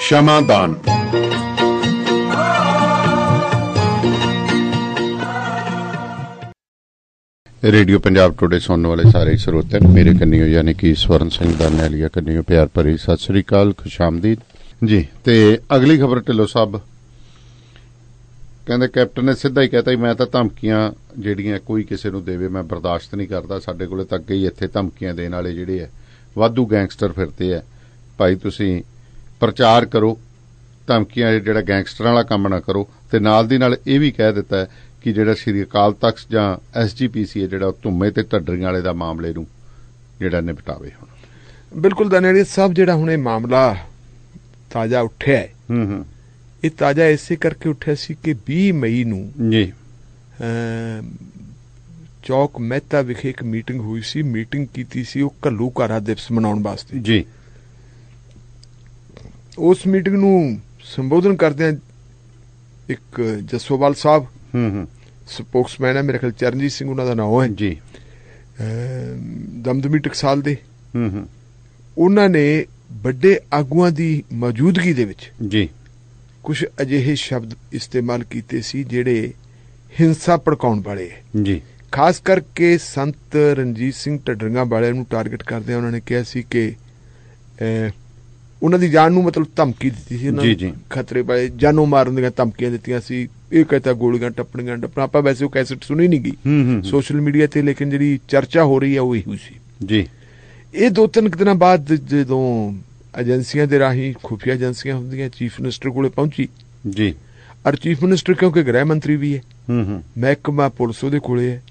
ਸ਼ਮਾਦਾਨ। Radio Punjab today ਸੁਣਨ ਵਾਲੇ ਸਾਰੇ ਸਰੋਤਿਆਂ ਨੂੰ ਮੇਰੇ ਕੰਨਿਓ ਯਾਨੀ ਕਿ ਸਵਰਨ ਸਿੰਘ ਦਾਨੇਵਾਲੀਆ ਕੰਨਿਓ ਪਿਆਰ ਭਰੀ ਸਤਿ ਸ੍ਰੀ ਅਕਾਲ, ਖੁਸ਼ਾਮਦੀਦ ਜੀ। ਤੇ ਅਗਲੀ ਖਬਰ ਢਿੱਲੋਂ ਸਾਹਿਬ ਕਹਿੰਦੇ ਕੈਪਟਨ ਨੇ ਸਿੱਧਾ ਹੀ ਕਹਿਤਾ ਮੈਂ ਤਾਂ ਧਮਕੀਆਂ ਜਿਹੜੀਆਂ ਕੋਈ ਕਿਸੇ ਨੂੰ ਦੇਵੇ ਮੈਂ ਬਰਦਾਸ਼ਤ ਨਹੀਂ ਕਰਦਾ। ਸਾਡੇ ਕੋਲੇ ਤਾਂ ਅੱਗੇ ਹੀ ਇੱਥੇ ਧਮਕੀਆਂ ਦੇਣ ਵਾਲੇ ਜਿਹੜੇ ਹੈ ਵਾਧੂ ਗੈਂਗਸਟਰ ਫਿਰਦੇ ਹੈ। ਭਾਈ ਤੁਸੀਂ ਪ੍ਰਚਾਰ ਕਰੋ, ਧਮਕੀਆਂ ਜਿਹੜਾ ਗੈਂਗਸਟਰਾਂ ਵਾਲਾ ਕੰਮ ਨਾ ਕਰੋ। ਤੇ ਨਾਲ ਦੀ ਨਾਲ ਇਹ ਵੀ ਕਹਿ ਦਿੱਤਾ ਹੈ ਕਿ ਜਿਹੜਾ ਸ਼੍ਰੀ ਅਕਾਲ ਤਖਤ ਜਾਂ SGPC ਹੈ ਜਿਹੜਾ ਧੁੰਮੇ ਤੇ ਢੱਡਰੀਆਂ ਵਾਲੇ ਦਾ ਮਾਮਲੇ ਨੂੰ ਜਿਹੜਾ ਨਿਪਟਾਵੇ। ਹੁਣ ਬਿਲਕੁਲ ਦਾਨੇਵਾਲੀਆ ਸਾਹਿਬ ਜਿਹੜਾ ਹੁਣ ਇਹ ਮਾਮਲਾ ਤਾਜ਼ਾ ਉੱਠਿਆ ਹੈ, ਇਹ ਤਾਜ਼ਾ ਇਸੇ ਕਰਕੇ ਉੱਠਿਆ ਸੀ ਕਿ 20 ਮਈ ਨੂੰ ਜੀ ਚੌਕ ਮਹਿਤਾ ਵਿਖੇ ਇੱਕ ਮੀਟਿੰਗ ਹੋਈ ਸੀ। ਮੀਟਿੰਗ ਕੀਤੀ ਸੀ ਉਹ ਘੱਲੂਘਾਰਾ ਦਿਵਸ ਮਨਾਉਣ ਵਾਸਤੇ ਜੀ। ਉਸ ਮੀਟਿੰਗ ਨੂੰ ਸੰਬੋਧਨ ਕਰਦਿਆਂ ਇੱਕ ਜੱਸੋਵਾਲ ਸਾਹਿਬ ਸਪੋਕਸਮੈਨ ਹੈ, ਮੇਰੇ ਖਿਆਲ ਚਰਨਜੀਤ ਸਿੰਘ ਉਹਨਾਂ ਦਾ ਨਾਮ ਹੈ ਜੀ, ਦਮਦਮੀ ਟਕਸਾਲ ਦੇ, ਉਹਨਾਂ ਨੇ ਵੱਡੇ ਆਗੂਆਂ ਦੀ ਮੌਜੂਦਗੀ ਦੇ ਵਿੱਚ ਜੀ ਕੁਝ ਅਜਿਹੇ ਸ਼ਬਦ ਇਸਤੇਮਾਲ ਕੀਤੇ ਸੀ ਜਿਹੜੇ ਹਿੰਸਾ ਭੜਕਾਉਣ ਵਾਲੇ ਹੈ ਜੀ। ਖਾਸ ਕਰਕੇ ਸੰਤ ਰਣਜੀਤ ਸਿੰਘ ਢੱਡਰੀਆਂ ਵਾਲਿਆਂ ਨੂੰ ਟਾਰਗੇਟ ਕਰਦਿਆਂ ਉਹਨਾਂ ਨੇ ਕਿਹਾ ਸੀ ਕਿ ਉਹਨਾਂ ਦੀ ਜਾਨ ਨੂੰ ਮਤਲਬ ਧਮਕੀ ਦਿੱਤੀ ਸੀ। ਉਹਨਾਂ ਨੂੰ ਖਤਰੇ ਵਾਲੇ ਜਾਨੋਂ ਮਾਰਨ ਦੀਆਂ ਧਮਕੀਆਂ ਦਿੱਤੀਆਂ ਸੀ। ਇਹ ਕਹਿੰਦਾ ਗੋਲੀਆਂ ਟੱਪਣੀਆਂ ਆਪਾਂ ਵੈਸੇ ਉਹ ਕੈਸਟ ਸੁਣੀ ਨਹੀਂ ਗਈ ਸੋਸ਼ਲ ਮੀਡੀਆ ਤੇ, ਲੇਕਿਨ ਜਿਹੜੀ ਚਰਚਾ ਹੋ ਰਹੀ ਹੈ ਉਹ ਇਹੀ ਸੀ ਜੀ। ਇਹ 2-3 ਦਿਨਾਂ ਬਾਅਦ ਜਦੋਂ ਏਜੰਸੀਆਂ ਦੇ ਰਾਹੀਂ ਖੁਫੀਆ ਏਜੰਸੀਆਂ ਹੁੰਦੀਆਂ ਚੀਫ ਮਿਨਿਸਟਰ ਕੋਲੇ ਪਹੁੰਚੀ ਜੀ, ਔਰ ਚੀਫ ਮਿਨਿਸਟਰ ਕਿਉਂਕਿ ਗ੍ਰਹਿ ਮੰਤਰੀ ਵੀ ਹੈ, ਮਹਿਕਮਾ ਪੁਲਿਸ ਉਹਦੇ ਕੋਲੇ ਹੈ,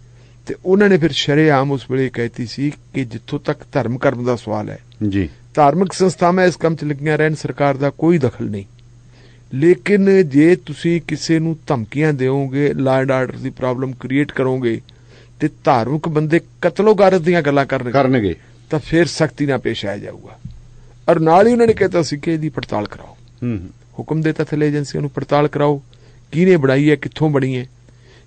ਤੇ ਉਹਨਾਂ ਨੇ ਫਿਰ ਸ਼ਰੇਆਮ ਉਸ ਵੇਲੇ ਕਹਿਤੀ ਸੀ ਕਿ ਜਿੱਥੋਂ ਤੱਕ ਧਰਮ ਕਰਮ ਦਾ ਸਵਾਲ ਹੈ ਜੀ, ਧਾਰਮਿਕ ਸੰਸਥਾਵਾਂ ਇਸ ਕੰਮ 'ਚ ਲੱਗੀਆਂ ਰਹਿਣ, ਸਰਕਾਰ ਦਾ ਕੋਈ ਦਖਲ ਨਹੀਂ। ਲੇਕਿਨ ਜੇ ਤੁਸੀਂ ਕਿਸੇ ਨੂੰ ਧਮਕੀਆਂ ਦਿਓਗੇ, law and order the problem create ਕਰੋਗੇ ਤੇ ਧਾਰਮਿਕ ਬੰਦੇ ਕਤਲੋਗਾਰਤ ਦੀਆਂ ਗੱਲਾਂ ਕਰਨਗੇ ਤਾਂ ਫਿਰ ਸਖਤੀ ਨਾਲ ਪੇਸ਼ ਆਇਆ ਜਾਊਗਾ। ਔਰ ਨਾਲ ਹੀ ਉਹਨਾਂ ਨੇ ਕਹਿਤਾ ਸੀ ਕਿ ਇਹਦੀ ਪੜਤਾਲ ਕਰਾਓ, ਹੁਕਮ ਦੇਤਾ ਥੱਲੇ ਏਜੰਸੀਆਂ ਨੂੰ ਪੜਤਾਲ ਕਰਾਓ, ਕਿਹਨੇ ਬਣਾਈ ਹੈ, ਕਿੱਥੋਂ ਬਣੀ ਹੈ।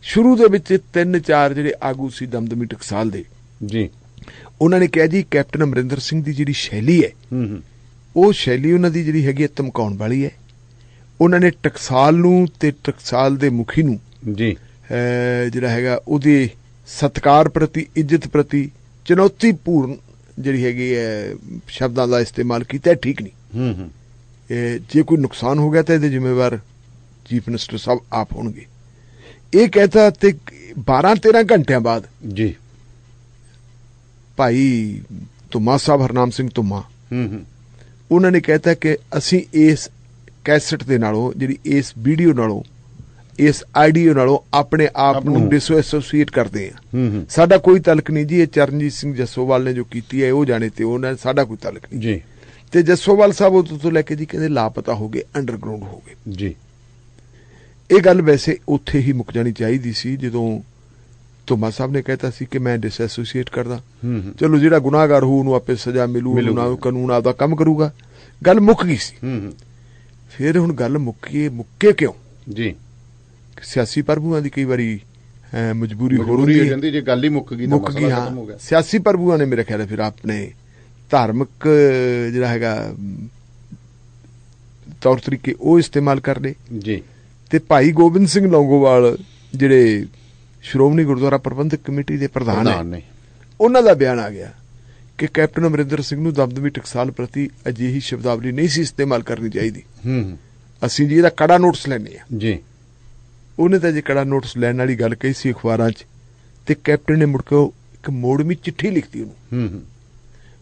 ਸ਼ੁਰੂ ਦੇ ਵਿੱਚ 3-4 ਜਿਹੜੇ ਆਗੂ ਸੀ ਦਮਦਮੀ ਟਕਸਾਲ ਦੇ ਜੀ, ਉਹਨਾਂ ਨੇ ਕਿਹਾ ਜੀ ਕੈਪਟਨ ਅਮਰਿੰਦਰ ਸਿੰਘ ਦੀ ਜਿਹੜੀ ਸ਼ੈਲੀ ਹੈ ਉਹ ਸ਼ੈਲੀ ਉਹਨਾਂ ਦੀ ਜਿਹੜੀ ਹੈਗੀ ਹੈ ਧਮਕਾਉਣ ਵਾਲੀ ਹੈ। ਉਹਨਾਂ ਨੇ ਟਕਸਾਲ ਨੂੰ ਤੇ ਟਕਸਾਲ ਦੇ ਮੁਖੀ ਨੂੰ ਜੀ ਜਿਹੜਾ ਹੈਗਾ ਉਹਦੇ ਸਤਿਕਾਰ ਪ੍ਰਤੀ, ਇੱਜ਼ਤ ਪ੍ਰਤੀ ਚੁਣੌਤੀਪੂਰਨ ਜਿਹੜੀ ਹੈਗੀ ਹੈ ਸ਼ਬਦਾਂ ਦਾ ਇਸਤੇਮਾਲ ਕੀਤਾ, ਠੀਕ ਨਹੀਂ। ਜੇ ਕੋਈ ਨੁਕਸਾਨ ਹੋ ਗਿਆ ਤਾਂ ਇਹਦੇ ਜ਼ਿੰਮੇਵਾਰ ਚੀਫ ਮਿਨਿਸਟਰ ਸਾਹਿਬ ਆਪ ਹੋਣਗੇ, ਇਹ ਕਹਿਤਾ। ਤੇ 12-13 ਘੰਟਿਆਂ ਬਾਅਦ ਜੀ ਭਾਈ ਧੁੰਮਾ ਸਾਹਿਬ, ਹਰਨਾਮ ਸਿੰਘ ਧੁੰਮਾ, ਉਹਨਾਂ ਨੇ ਕਹਿਤਾ ਕਿ ਅਸੀਂ ਇਸ ਕੈਸਟ ਦੇ ਨਾਲੋਂ, ਜਿਹੜੀ ਇਸ ਵੀਡੀਓ ਨਾਲੋਂ, ਇਸ ਆਡੀਓ ਨਾਲੋਂ ਆਪਣੇ ਆਪ ਨੂੰ ਡਿਸਐਸੋਸੀਏਟ ਕਰਦੇ ਆ। ਸਾਡਾ ਕੋਈ ਤਲਕ ਨਹੀਂ ਜੀ, ਇਹ ਚਰਨਜੀਤ ਸਿੰਘ ਜੱਸੋਵਾਲ ਨੇ ਜੋ ਕੀਤੀ ਹੈ ਉਹ ਜਾਣੇ ਤੇ ਉਹਨਾਂ ਸਾਡਾ ਕੋਈ ਤਲਕ ਨਹੀਂ ਜੀ। ਤੇ ਜੱਸੋਵਾਲ ਸਾਹਿਬ ਉਦੋਂ ਤੋਂ ਲੈ ਕੇ ਜੀ ਕਹਿੰਦੇ ਲਾਪਤਾ ਹੋ ਗਏ, ਅੰਡਰਗਰਾਉਂਡ ਹੋ ਗਏ ਜੀ। ਇਹ ਗੱਲ ਵੈਸੇ ਉੱਥੇ ਹੀ ਮੁੱਕ ਜਾਣੀ ਚਾਹੀਦੀ ਸੀ ਜਦੋਂ ਧੁੰਮਾ ਸਾਹਿਬ ਨੇ ਕਹਿਤਾ ਸੀ ਕਿ ਮੈਂ ਡਿਸਐਸੋਸੀਏਟ ਕਰਦਾ। ਚਲੋ ਜਿਹੜਾ ਗੁਨਾਹਗਾਰ ਹੋਊ ਉਹਨੂੰ ਆਪੇ ਸਜ਼ਾ ਮਿਲੂ, ਕਾਨੂੰਨ ਆਪਦਾ ਕੰਮ ਕਰੂਗਾ, ਗੱਲ ਮੁੱਕ ਗਈ ਸੀ। ਫਿਰ ਹੁਣ ਗੱਲ ਮੁੱਕੇ ਕਿਉਂ ਜੀ? ਸਿਆਸੀ ਪ੍ਰਭੂਆਂ ਦੀ ਕਈ ਵਾਰੀ ਮਜਬੂਰੀ ਹੋ ਰਹੀ ਹੈ, ਜੇ ਗੱਲ ਹੀ ਮੁੱਕ ਗਈ। ਹਾਂ, ਸਿਆਸੀ ਪ੍ਰਭੂਆਂ ਨੇ ਮੇਰੇ ਖਿਆਲ ਫਿਰ ਆਪਣੇ ਧਾਰਮਿਕ ਜਿਹੜਾ ਹੈਗਾ ਤੌਰ ਤਰੀਕੇ ਉਹ ਇਸਤੇਮਾਲ ਕਰ ਲਏ ਜੀ। ਤੇ ਭਾਈ ਗੋਬਿੰਦ ਸਿੰਘ ਲੌਂਗੋਵਾਲ ਜਿਹੜੇ ਸ਼੍ਰੋਮਣੀ ਗੁਰਦੁਆਰਾ ਪ੍ਰਬੰਧਕ ਕਮੇਟੀ ਦੇ ਪ੍ਰਧਾਨ ਨੇ, ਉਹਨਾਂ ਦਾ ਬਿਆਨ ਆ ਗਿਆ ਕਿ ਕੈਪਟਨ ਅਮਰਿੰਦਰ ਸਿੰਘ ਨੂੰ ਦਮਦਮੀ ਟਕਸਾਲ ਪ੍ਰਤੀ ਅਜਿਹੀ ਸ਼ਬਦਾਵਲੀ ਨਹੀਂ ਸੀ ਇਸਤੇਮਾਲ ਕਰਨੀ ਚਾਹੀਦੀ। ਅਸੀਂ ਜੀ ਇਹਦਾ ਕੜਾ ਨੋਟਿਸ ਲੈਣੇ ਆ ਜੀ। ਉਹਨੇ ਤਾਂ ਜੇ ਕੜਾ ਨੋਟਿਸ ਲੈਣ ਵਾਲੀ ਗੱਲ ਕਹੀ ਸੀ ਅਖਬਾਰਾਂ 'ਚ, ਤੇ ਕੈਪਟਨ ਨੇ ਮੁੜ ਕੇ ਇੱਕ ਮੋੜਵੀਂ ਚਿੱਠੀ ਲਿਖਤੀ ਉਹਨੂੰ,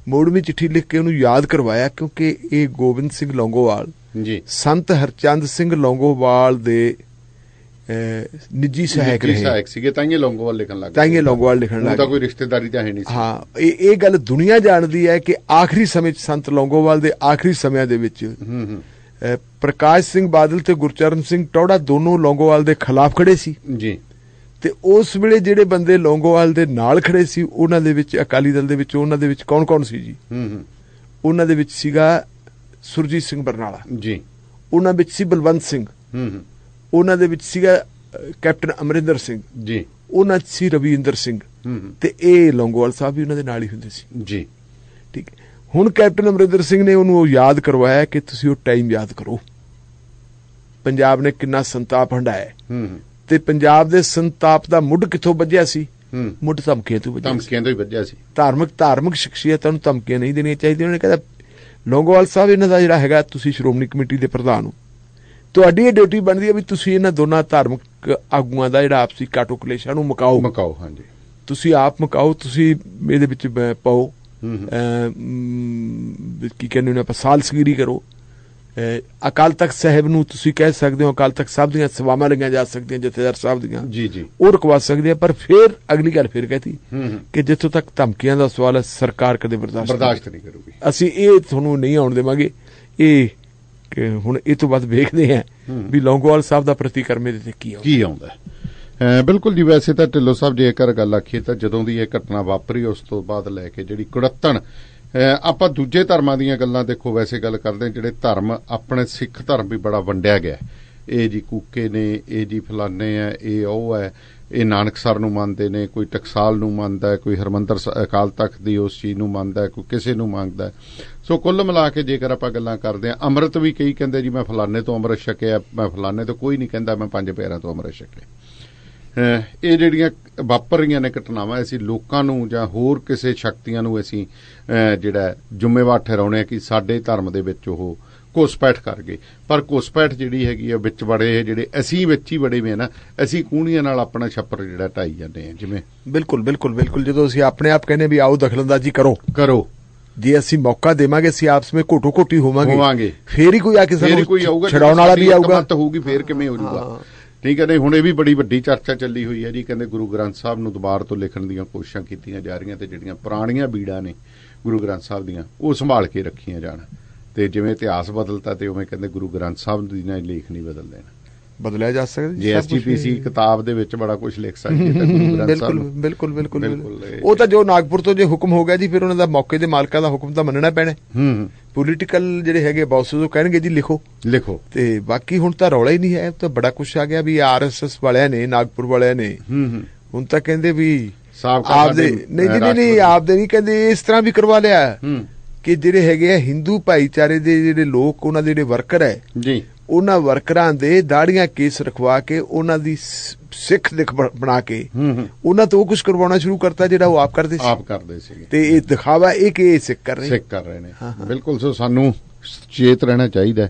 ਮੋੜਵੀਂ ਚਿੱਠੀ ਲਿਖ ਕੇ ਉਹਨੂੰ ਯਾਦ ਕਰਵਾਇਆ, ਕਿਉਂਕਿ ਇਹ ਗੋਬਿੰਦ ਸਿੰਘ ਲੌਂਗੋਵਾਲ ਜੀ ਸੰਤ ਹਰਚੰਦ ਸਿੰਘ ਲੌਂਗੋਵਾਲ ਦੇ ਨਿੱਜੀ ਸਹਾਇਕ ਸੀਗੇ, ਤਾਂਹੀਓ ਲੌਂਗੋਵਾਲ ਲਿਖਣ ਲੱਗ ਗਏ। ਕੋਈ ਰਿਸ਼ਤੇਦਾਰੀ ਤਾਂ ਹੈ ਨਹੀਂ ਸੀ। ਹਾਂ, ਇਹ ਗੱਲ ਦੁਨੀਆ ਜਾਣਦੀ ਹੈ ਕਿ ਆਖਰੀ ਸਮੇਂ 'ਚ ਸੰਤ ਲੌਂਗੋਵਾਲ ਦੇ ਆਖਰੀ ਸਮਿਆਂ ਦੇ ਵਿੱਚ ਪ੍ਰਕਾਸ਼ ਸਿੰਘ ਬਾਦਲ ਤੇ ਗੁਰਚਰਨ ਸਿੰਘ ਟੌੜਾ ਦੋਨੋਂ ਲੌਂਗੋਵਾਲ ਦੇ ਖਿਲਾਫ ਖੜੇ ਸੀ ਜੀ। ਤੇ ਉਸ ਵੇਲੇ ਜਿਹੜੇ ਬੰਦੇ ਲੌਂਗੋਵਾਲ ਦੇ ਨਾਲ ਖੜੇ ਸੀ ਉਹਨਾਂ ਦੇ ਵਿੱਚ ਅਕਾਲੀ ਦਲ ਦੇ ਵਿੱਚ ਉਹਨਾਂ ਦੇ ਵਿੱਚ ਕੌਣ ਸੀ ਜੀ? ਉਹਨਾਂ ਦੇ ਵਿੱਚ ਸੀਗਾ ਸੁਰਜੀਤ ਸਿੰਘ ਬਰਨਾਲਾ ਜੀ, ਉਹਨਾਂ ਵਿੱਚ ਸੀ ਬਲਵੰਤ ਸਿੰਘ, ਉਹਨਾਂ ਦੇ ਵਿੱਚ ਸੀਗਾ ਕੈਪਟਨ ਅਮਰਿੰਦਰ ਸਿੰਘ ਜੀ, ਉਹਨਾਂ 'ਚ ਸੀ ਰਵਿੰਦਰ ਸਿੰਘ, ਤੇ ਇਹ ਲੌਂਗੋਵਾਲ ਸਾਹਿਬ ਵੀ ਉਹਨਾਂ ਦੇ ਨਾਲ ਹੀ ਹੁੰਦੇ ਸੀ ਜੀ। ਠੀਕ। ਹੁਣ ਕੈਪਟਨ ਅਮਰਿੰਦਰ ਸਿੰਘ ਨੇ ਉਹਨੂੰ ਯਾਦ ਕਰਵਾਇਆ ਕਿ ਤੁਸੀਂ ਉਹ ਟਾਈਮ ਯਾਦ ਕਰੋ, ਪੰਜਾਬ ਨੇ ਕਿੰਨਾ ਸੰਤਾਪ ਹੰਢਾਇਆ ਤੇ ਪੰਜਾਬ ਦੇ ਸੰਤਾਪ ਦਾ ਮੁੱਢ ਕਿੱਥੋਂ ਵੱਜਿਆ ਸੀ? ਮੁੱਢ ਧਮਕੀਆਂ ਤੋਂ ਹੀ ਵੱਜਿਆ ਸੀ। ਧਾਰਮਿਕ ਸ਼ਖਸੀਅਤਾਂ ਨੂੰ ਧਮਕੀਆਂ ਨਹੀਂ ਦੇਣੀਆਂ ਚਾਹੀਦੀਆਂ। ਉਹਨੇ ਕਹਿੰਦਾ ਲੌਂਗੋਵਾਲ ਸਾਹਿਬ ਇਹਨਾਂ ਦਾ ਜਿਹੜਾ ਹੈਗਾ, ਤੁਸੀਂ ਸ਼੍ਰੋਮਣੀ ਕਮੇਟੀ ਦੇ ਪ੍ਰਧਾਨ ਹੋ, ਤੁਹਾਡੀ ਇਹ ਡਿਊਟੀ ਬਣਦੀ ਹੈ ਵੀ ਤੁਸੀਂ ਇਹਨਾਂ ਦੋਨਾਂ ਧਾਰਮਿਕ ਆਗੂਆਂ ਦਾ ਜਿਹੜਾ ਆਪਸੀ ਕਾਟੋ ਕਲੇਸ਼ਾਂ ਨੂੰ ਮੁਕਾਓ। ਹਾਂਜੀ, ਤੁਸੀਂ ਆਪ ਮੁਕਾਓ, ਤੁਸੀਂ ਇਹਦੇ ਵਿੱਚ ਪਾਓ, ਕੀ ਕਹਿੰਦੇ ਨੇ ਆਪਾਂ, ਸਾਲਸਗੀਰੀ ਕਰੋ। ਅਕਾਲ ਤਖਤ ਸਾਹਿਬ ਨੂੰ ਤੁਸੀਂ ਕਹਿ ਸਕਦੇ ਹੋ, ਅਕਾਲ ਤਖਤ ਸਾਹਿਬ ਦੀਆਂ ਸੇਵਾਵਾਂ ਲਈਆਂ ਜਾ ਸਕਦੀਆਂ, ਜਥੇਦਾਰ ਸਾਹਿਬ ਦੀਆਂ ਉਹ ਰੁਕਵਾ ਸਕਦੇ ਆ। ਪਰ ਫਿਰ ਅਗਲੀ ਗੱਲ ਫਿਰ ਕਹਤੀ ਕਿ ਜਿੱਥੋਂ ਤੱਕ ਧਮਕੀਆਂ ਦਾ ਸਵਾਲ ਹੈ, ਸਰਕਾਰ ਕਦੇ ਬਰਦਾਸ਼ਤ ਨਹੀਂ ਕਰੂਗੀ, ਅਸੀਂ ਇਹ ਤੁਹਾਨੂੰ ਨਹੀਂ ਆਉਣ ਦੇਵਾਂਗੇ। ਇਹ ਹੁਣ ਇਹ ਤੋਂ ਬਾਅਦ ਵੇਖਦੇ ਹਾਂ ਵੀ ਲੌਂਗੋਵਾਲ ਸਾਹਿਬ ਦਾ ਪ੍ਰਤੀਕਰਮ ਇਹਦੇ ਤੇ ਕੀ ਆਉਂਦਾ। ਬਿਲਕੁਲ ਜੀ। ਵੈਸੇ ਤਾਂ ਢਿੱਲੋਂ ਸਾਹਿਬ ਜੇਕਰ ਗੱਲ ਆਖੀਏ ਤਾਂ ਜਦੋਂ ਦੀ ਇਹ ਘਟਨਾ ਵਾਪਰੀ ਉਸ ਤੋਂ ਬਾਅਦ ਲੈ ਕੇ ਜਿਹੜੀ ਕੁੜੱਤਣ, ਆਪਾਂ ਦੂਜੇ ਧਰਮਾਂ ਦੀਆਂ ਗੱਲਾਂ ਦੇਖੋ ਵੈਸੇ ਗੱਲ ਕਰਦੇ ਹਾਂ, ਜਿਹੜੇ ਧਰਮ ਆਪਣੇ ਸਿੱਖ ਧਰਮ ਵੀ ਬੜਾ ਵੰਡਿਆ ਗਿਆ। ਇਹ ਜੀ ਕੂਕੇ ਨੇ, ਇਹ ਜੀ ਫਲਾਨੇ ਹੈ, ਇਹ ਉਹ ਹੈ, ਇਹ ਨਾਨਕਸਰ ਨੂੰ ਮੰਨਦੇ ਨੇ, ਕੋਈ ਟਕਸਾਲ ਨੂੰ ਮੰਨਦਾ, ਕੋਈ ਹਰਮੰਦਰ ਅਕਾਲ ਤਖਤ ਦੀ ਉਸ ਚੀਜ਼ ਨੂੰ ਮੰਨਦਾ, ਕੋਈ ਕਿਸੇ ਨੂੰ ਮੰਨਦਾ। ਸੋ ਕੁੱਲ ਮਿਲਾ ਕੇ ਜੇਕਰ ਆਪਾਂ ਗੱਲਾਂ ਕਰਦੇ ਹਾਂ, ਅੰਮ੍ਰਿਤ ਵੀ ਕਈ ਕਹਿੰਦੇ ਜੀ ਮੈਂ ਫਲਾਨੇ ਤੋਂ ਅੰਮ੍ਰਿਤ ਛਕਿਆ, ਮੈਂ ਫਲਾਨੇ ਤੋਂ, ਕੋਈ ਨਹੀਂ ਕਹਿੰਦਾ ਮੈਂ 5 ਪਿਆਰਿਆਂ ਤੋਂ ਅੰਮ੍ਰਿਤ ਛਕਿਆ। ਇਹ ਜਿਹੜੀਆਂ ਵਾਪਰ ਰਹੀਆਂ ਨੇ ਘਟਨਾਵਾਂ, ਅਸੀਂ ਲੋਕਾਂ ਨੂੰ ਜਾਂ ਹੋਰ ਕਿਸੇ ਸ਼ਕਤੀਆਂ ਨੂੰ ਅਸੀਂ ਜਿਹੜਾ ਜ਼ਿੰਮੇਵਾਰ ਠਹਿਰਾਉਣੇ ਆ ਕਿ ਸਾਡੇ ਧਰਮ ਦੇ ਵਿੱਚ ਉਹ ਘੁਸਪੈਠ ਕਰ ਗਏ। ਪਰ ਘੁਸਪੈਠ ਜਿਹੜੀ ਹੈਗੀ ਆ ਵਿੱਚ ਬੜੇ, ਜਿਹੜੇ ਅਸੀਂ ਵਿੱਚ ਹੀ ਬੜੇ ਵੇ ਨਾ, ਅਸੀਂ ਕੂਣੀਆਂ ਨਾਲ ਆਪਣਾ ਛੱਪਰ ਜਿਹੜਾ ਢਾਈ ਜਾਂਦੇ ਆ। ਜਿਵੇਂ ਬਿਲਕੁਲ ਜਦੋਂ ਅਸੀਂ ਆਪਣੇ ਆਪ ਕਹਿੰਦੇ ਵੀ ਆਓ ਦਖਲਅੰਦਾਜ਼ੀ ਕਰੋ, ਜੇ ਅਸੀਂ ਮੌਕਾ ਦੇਵਾਂਗੇ, ਅਸੀਂ ਆਪਸ ਵਿੱਚ ਘੋਟੋ ਘੋਟੀ ਹੋਵਾਂਗੇ, ਫੇਰ ਹੀ ਕੋਈ ਆ ਕੇ ਸਾਨੂੰ ਛਡਾਉਣ ਵਾਲਾ ਵੀ ਆਊਗਾ, ਹੋਊਗੀ, ਫੇਰ ਕਿਵੇਂ ਹੋ ਜਾਊਗਾ। ਠੀਕ ਹੈ। ਨਹੀਂ ਹੁਣ ਇਹ ਵੀ ਬੜੀ ਵੱਡੀ ਚਰਚਾ ਚੱਲੀ ਹੋਈ ਹੈ ਜੀ, ਕਹਿੰਦੇ ਗੁਰੂ ਗ੍ਰੰਥ ਸਾਹਿਬ ਨੂੰ ਦੁਬਾਰਾ ਤੋਂ ਲਿਖਣ ਦੀਆਂ ਕੋਸ਼ਿਸ਼ਾਂ ਕੀਤੀਆਂ ਜਾ ਰਹੀਆਂ ਤੇ ਜਿਹੜੀਆਂ ਪੁਰਾਣੀਆਂ ਬੀੜਾਂ ਨੇ ਗੁਰੂ ਗ੍ਰੰਥ ਸਾਹਿਬ ਦੀਆਂ ਉਹ ਸੰਭਾਲ ਕੇ ਰੱਖੀਆਂ ਜਾਣ। ਤੇ ਜਿਵੇਂ ਇਤਿਹਾਸ ਬਦਲਤਾ ਤੇ ਉਵੇਂ ਕਹਿੰਦੇ ਗੁਰੂ ਗ੍ਰੰਥ ਸਾਹਿਬ ਦੀ ਨਾ ਲੇਖ ਨਹੀਂ ਬਦਲਿਆ ਜਾ ਸਕਦਾ। ਜੇ ਐਸਜੀਪੀਸੀ ਕਿਤਾਬ ਦੇ ਵਿੱਚ ਬੜਾ ਕੁਝ ਲਿਖ ਸਕਦੀ ਹੈ ਗੁਰੂ ਗ੍ਰੰਥ ਸਾਹਿਬ। ਬਿਲਕੁਲ ਉਹ ਤਾਂ ਜੋ ਨਾਗਪੁਰ ਤੋਂ ਜੇ ਹੁਕਮ ਹੋ ਗਿਆ ਜੀ, ਫਿਰ ਉਹਨਾਂ ਦਾ ਮੌਕੇ ਦੇ ਮਾਲਕਾਂ ਦਾ ਹੁਕਮ ਤਾਂ ਮੰਨਣਾ ਪੈਣਾ। ਪੋਲੀਟੀਕਲ ਜਿਹੜੇ ਹੈਗੇ ਬੌਸਸ ਉਹ ਕਹਿਣਗੇ ਜੀ ਲਿਖੋ ਤੇ ਬਾਕੀ ਹੁਣ ਤਾਂ ਰੌਲਾ ਹੀ ਨਹੀਂ ਹੈ। ਤਾਂ ਬੜਾ ਕੁਛ ਆ ਗਿਆ ਵੀ RSS ਵਾਲਿਆਂ ਨੇ, ਨਾਗਪੁਰ ਵਾਲਿਆਂ ਨੇ ਹੁਣ ਤਾਂ ਕਹਿੰਦੇ ਵੀ ਆਪਦੇ ਨਹੀਂ ਕਹਿੰਦੇ, ਇਸ ਤਰ੍ਹਾਂ ਵੀ ਕਰਵਾ ਲਿਆ ਕਿ ਜਿਹੜੇ ਹੈਗੇ ਆ ਹਿੰਦੂ ਭਾਈਚਾਰੇ ਦੇ ਜਿਹੜੇ ਲੋਕ, ਉਹਨਾਂ ਦੇ ਜਿਹੜੇ ਵਰਕਰ ਹੈ ਜੀ, ਉਹਨਾਂ ਵਰਕਰਾਂ ਦੇ ਦਾੜੀਆਂ ਕੇਸ ਰਖਵਾ ਕੇ, ਉਹਨਾਂ ਦੀ ਸਿੱਖ ਦਿਖ ਬਣਾ ਕੇ ਉਹਨਾਂ ਤੋਂ ਉਹ ਕੁਝ ਕਰਵਾਉਣਾ ਸ਼ੁਰੂ ਕਰਤਾ ਜਿਹੜਾ ਉਹ ਆਪ ਕਰਦੇ ਸੀ। ਤੇ ਇਹ ਦਿਖਾਵਾ ਇਹ ਕਿ ਇਹ ਸਿੱਖ ਕਰ ਰਹੇ ਨੇ। ਬਿਲਕੁਲ। ਸੋ ਸਾਨੂੰ ਚੇਤ ਰਹਿਣਾ ਚਾਹੀਦਾ।